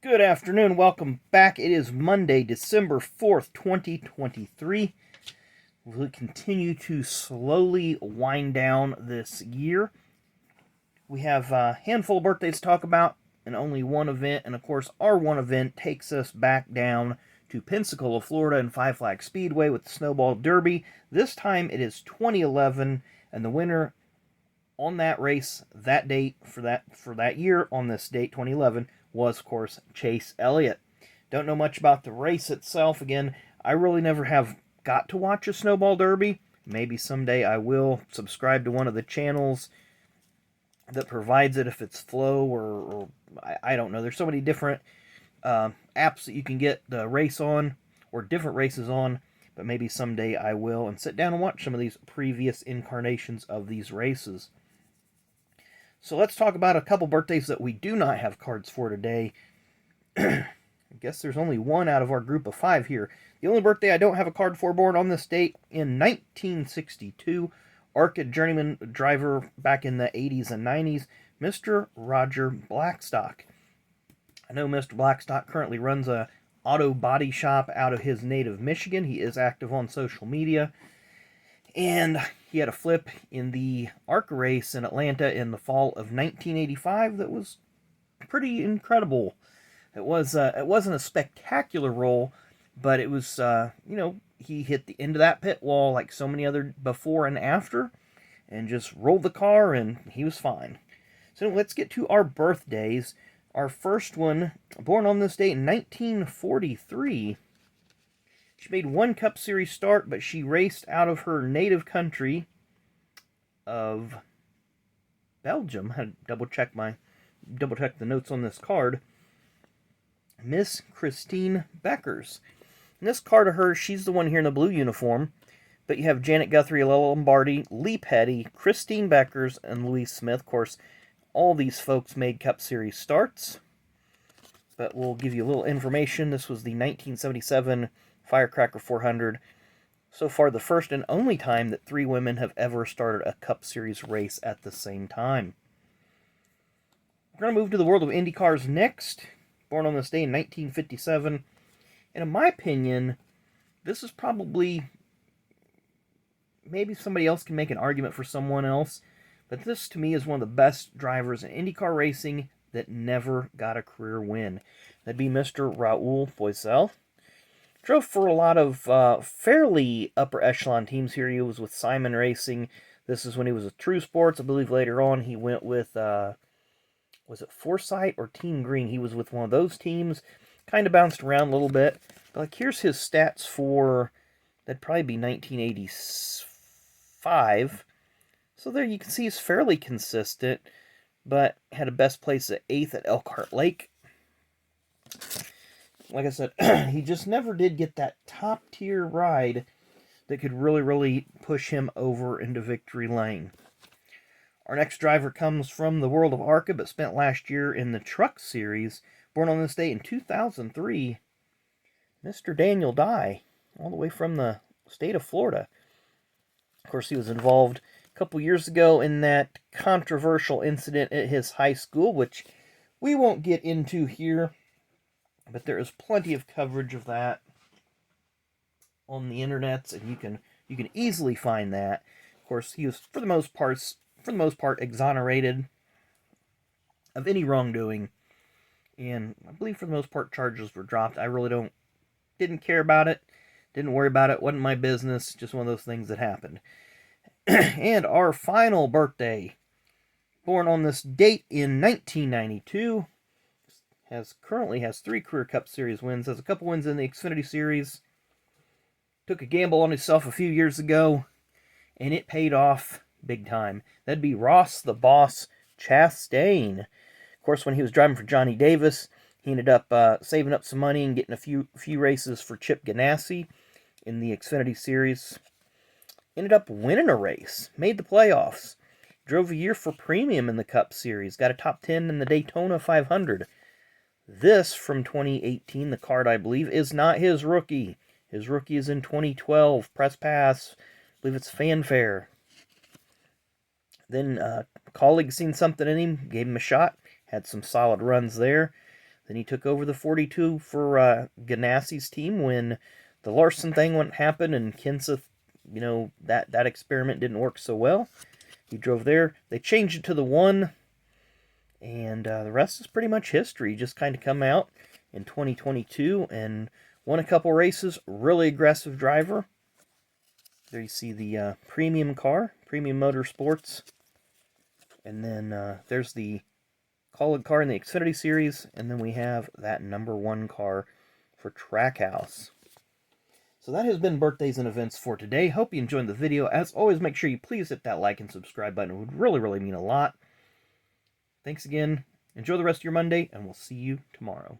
Good afternoon. Welcome back. It is Monday, December 4th, 2023. We'll continue to slowly wind down this year. We have a handful of birthdays to talk about and only one event. And of course, our one event takes us back down to Pensacola, Florida and Five Flag Speedway with the Snowball Derby. This time it is 2011, and the winner on that race, that date, for that year, on this date, 2011, was, of course, Chase Elliott. Don't know much about the race itself. Again, I really never have got to watch a Snowball Derby. Maybe someday I will subscribe to one of the channels that provides it, if it's Flow or I don't know. There's so many different apps that you can get the race on, or different races on, but maybe someday I will and sit down and watch some of these previous incarnations of these races. So let's talk about a couple birthdays that we do not have cards for today. I guess there's only one out of our group of five here. The only birthday I don't have a card for, born on this date in 1962, ARCA journeyman driver back in the 80s and 90s, Mr. Roger Blackstock. I know Mr. Blackstock currently runs a auto body shop out of his native Michigan. He is active on social media. And he had a flip in the ARCA race in Atlanta in the fall of 1985 that was pretty incredible. It wasn't a spectacular roll, but it was, he hit the end of that pit wall like so many other before and after, and just rolled the car, and he was fine. So let's get to our birthdays. Our first one, born on this date in 1943. She made one Cup Series start, but she raced out of her native country of Belgium. I had to double check the notes on this card. Miss Christine Beckers. And this card of hers, she's the one here in the blue uniform. But you have Janet Guthrie, Ella Lombardi, Lee Petty, Christine Beckers, and Louise Smith. Of course, all these folks made Cup Series starts. But we'll give you a little information. This was the 1977 Firecracker 400. So far, the first and only time that three women have ever started a Cup Series race at the same time. We're going to move to the world of Indy cars next. Born on this day in 1957. And in my opinion, this is probably, maybe somebody else can make an argument for someone else, but this to me is one of the best drivers in IndyCar racing that never got a career win. That'd be Mr. Raul Boesel. Drove for a lot of fairly upper echelon teams here. He was with Simon Racing. This is when he was with True Sports. I believe later on he went with, was it Foresight or Team Green? He was with one of those teams. Kind of bounced around a little bit. But like, here's his stats for, that'd probably be 1985. So there you can see he's fairly consistent, but had a best place at 8th at Elkhart Lake. Like I said, he just never did get that top-tier ride that could really, really push him over into victory lane. Our next driver comes from the world of ARCA, but spent last year in the Truck Series. Born on this day in 2003, Mr. Daniel Dye, all the way from the state of Florida. Of course, he was involved a couple years ago in that controversial incident at his high school, which we won't get into here. But there is plenty of coverage of that on the internets, and you can easily find that. Of course, he was for the most part exonerated of any wrongdoing, and I believe for the most part charges were dropped. I really didn't care about it, didn't worry about it, wasn't my business. Just one of those things that happened. And our final birthday, born on this date in 1992. Currently has 3 career Cup Series wins, has a couple wins in the Xfinity Series. Took a gamble on himself a few years ago, and it paid off big time. That'd be Ross the Boss Chastain. Of course, when he was driving for Johnny Davis, he ended up saving up some money and getting a few races for Chip Ganassi in the Xfinity Series. Ended up winning a race, made the playoffs. Drove a year for Premium in the Cup Series, got a top 10 in the Daytona 500. This, from 2018, the card, I believe, is not his rookie. His rookie is in 2012, Press Pass. I believe it's Fanfare. Then a colleague seen something in him, gave him a shot, had some solid runs there. Then he took over the 42 for Ganassi's team when the Larson thing wouldn't happen and Kenseth, that experiment didn't work so well. He drove there. They changed it to the 1, and the rest is pretty much history. Just kind of come out in 2022 and won a couple races. Really aggressive driver. There you see the premium car, Premium Motorsports. And then there's the College car in the Xfinity Series. And then we have that #1 car for Trackhouse. So that has been birthdays and events for today. Hope you enjoyed the video. As always, make sure you please hit that like and subscribe button. It would really, really mean a lot. Thanks again. Enjoy the rest of your Monday, and we'll see you tomorrow.